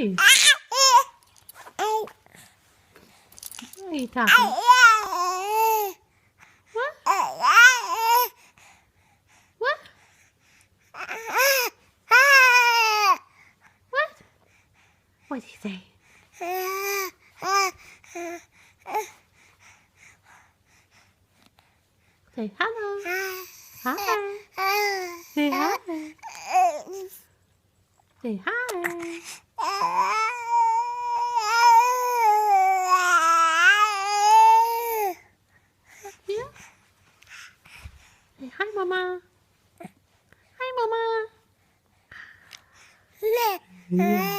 Hi. What are you talking? What? What? What? What did he say? Say hello. Hi. Say hi. Say hi. Yeah. Say hi, Mama. Hi, Mama. Yeah.